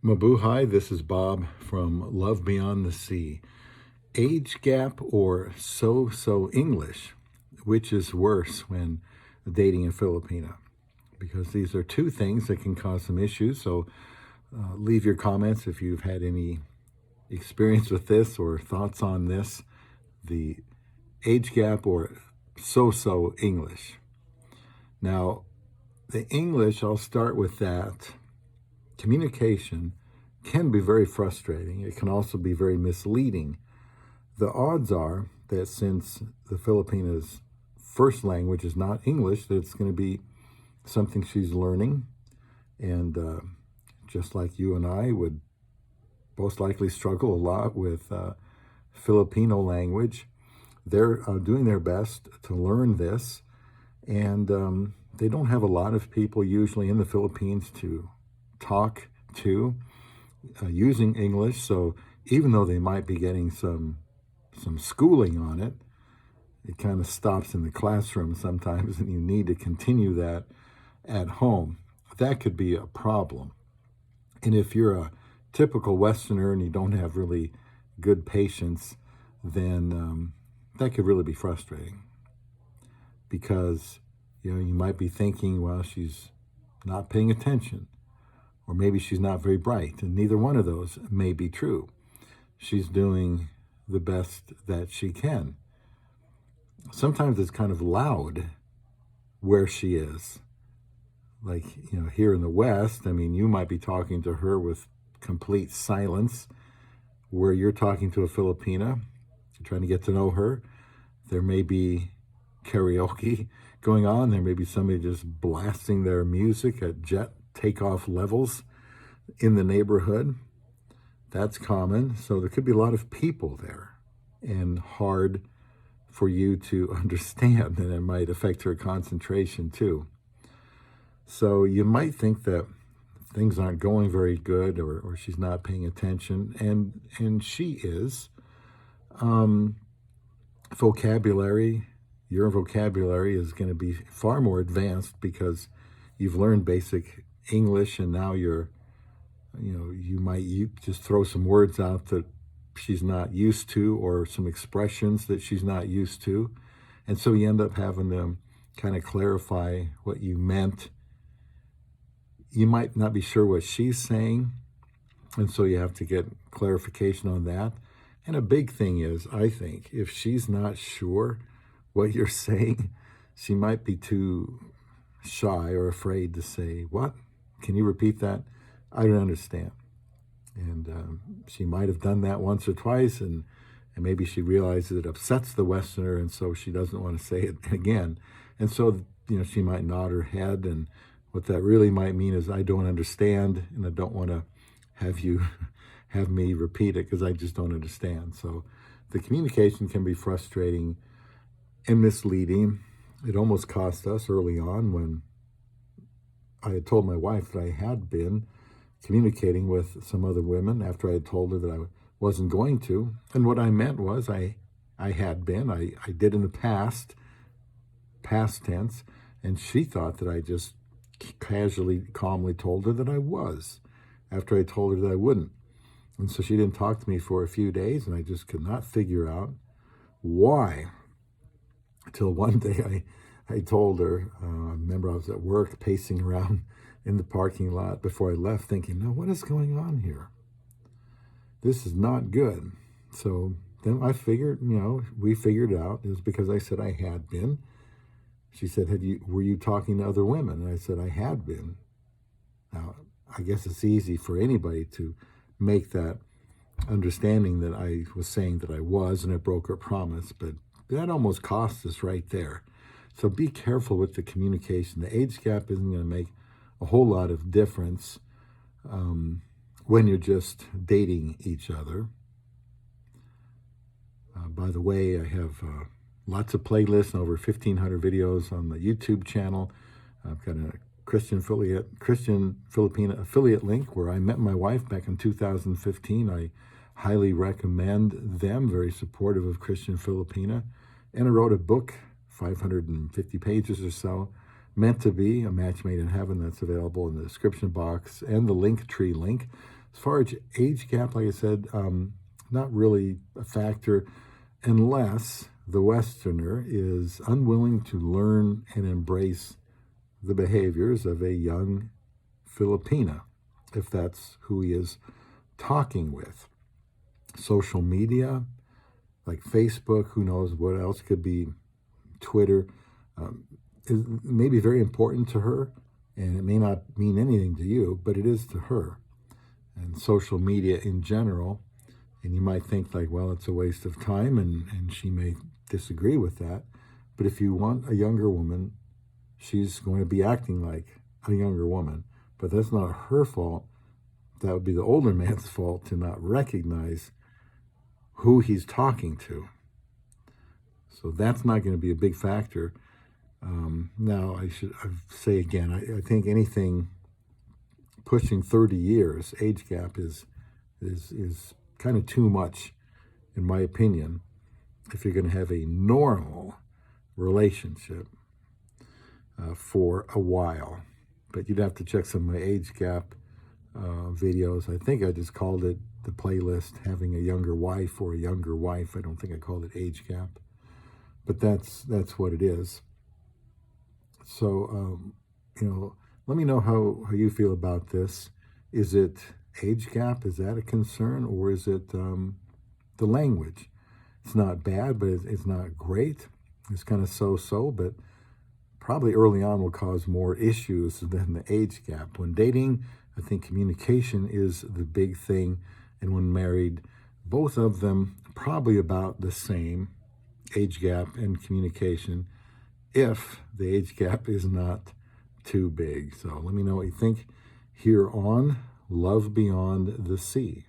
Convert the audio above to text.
Mabuhay, this is Bob from Love Beyond the Sea. Age gap or so English, which is worse when dating a Filipina? Because these are two things that can cause some issues. So leave your comments if you've had any experience with this or thoughts on this. The age gap or so English. Now, the English, I'll start with that. Communication can be very frustrating. It can also be very misleading. The odds are that since the Filipina's first language is not English, that it's going to be something she's learning. And just like you and I would most likely struggle a lot with Filipino language, they're doing their best to learn this. And they don't have a lot of people usually in the Philippines to talk to using English. So even though they might be getting some schooling on it, it kind of stops in the classroom sometimes, and you need to continue that at home. That could be a problem. And if you're a typical Westerner and you don't have really good patience, then that could really be frustrating, because you might be thinking, well, she's not paying attention, or maybe she's not very bright, and neither one of those may be true. She's doing the best that she can. Sometimes it's kind of loud where she is. Like, here in the West, you might be talking to her with complete silence, where you're talking to a Filipina, trying to get to know her. There may be karaoke going on. There may be somebody just blasting their music at jet takeoff levels in the neighborhood. That's common. So there could be a lot of people there, and hard for you to understand, and it might affect her concentration too. So you might think that things aren't going very good, or she's not paying attention, and she is. Vocabulary, your vocabulary is going to be far more advanced because you've learned basic English, and now you might just throw some words out that she's not used to, or some expressions that she's not used to. And so you end up having to kind of clarify what you meant. You might not be sure what she's saying, and so you have to get clarification on that. And a big thing is, I think, if she's not sure what you're saying, she might be too shy or afraid to say, "What? Can you repeat that? I don't understand." And she might have done that once or twice, and maybe she realizes it upsets the Westerner, and so she doesn't want to say it again. And so, she might nod her head, and what that really might mean is, I don't understand, and I don't want to have you have me repeat it because I just don't understand. So the communication can be frustrating and misleading. It almost cost us early on when I had told my wife that I had been communicating with some other women after I had told her that I wasn't going to. And what I meant was I had been. I did in the past tense, and she thought that I just casually, calmly told her that I was, after I told her that I wouldn't. And so she didn't talk to me for a few days, and I just could not figure out why. Until one day I told her, I remember I was at work pacing around in the parking lot before I left, thinking, "No, what is going on here? This is not good." So then I figured, we figured out it was because I said I had been. She said, were you talking to other women? And I said, I had been. Now, I guess it's easy for anybody to make that understanding that I was saying that I was, and I broke her promise, but that almost cost us right there. So be careful with the communication. The age gap isn't going to make a whole lot of difference when you're just dating each other. By the way, I have lots of playlists and over 1,500 videos on the YouTube channel. I've got a Christian Filipina affiliate link where I met my wife back in 2015. I highly recommend them, very supportive of Christian Filipina. And I wrote a book, 550 pages or so, meant to be a match made in heaven, that's available in the description box and the Linktree link. As far as age gap, like I said, not really a factor unless the Westerner is unwilling to learn and embrace the behaviors of a young Filipina, if that's who he is talking with. Social media, like Facebook, who knows what else could be, Twitter, is maybe very important to her, and it may not mean anything to you, but it is to her. And social media in general, and you might think like, well, it's a waste of time, and she may disagree with that. But if you want a younger woman, she's going to be acting like a younger woman. But that's not her fault. That would be the older man's fault to not recognize who he's talking to. So that's not going to be a big factor. Now, I say again, I think anything pushing 30 years, age gap is kind of too much, in my opinion, if you're going to have a normal relationship for a while. But you'd have to check some of my age gap videos. I think I just called it the playlist, having a younger wife or a younger wife. I don't think I called it age gap, but that's what it is. So, let me know how you feel about this. Is it age gap? Is that a concern? Or is it the language? It's not bad, but it's not great. It's kind of so-so, but probably early on will cause more issues than the age gap. When dating, I think communication is the big thing. And when married, both of them probably about the same, age gap and communication, if the age gap is not too big. So let me know what you think here on Love Beyond the Sea.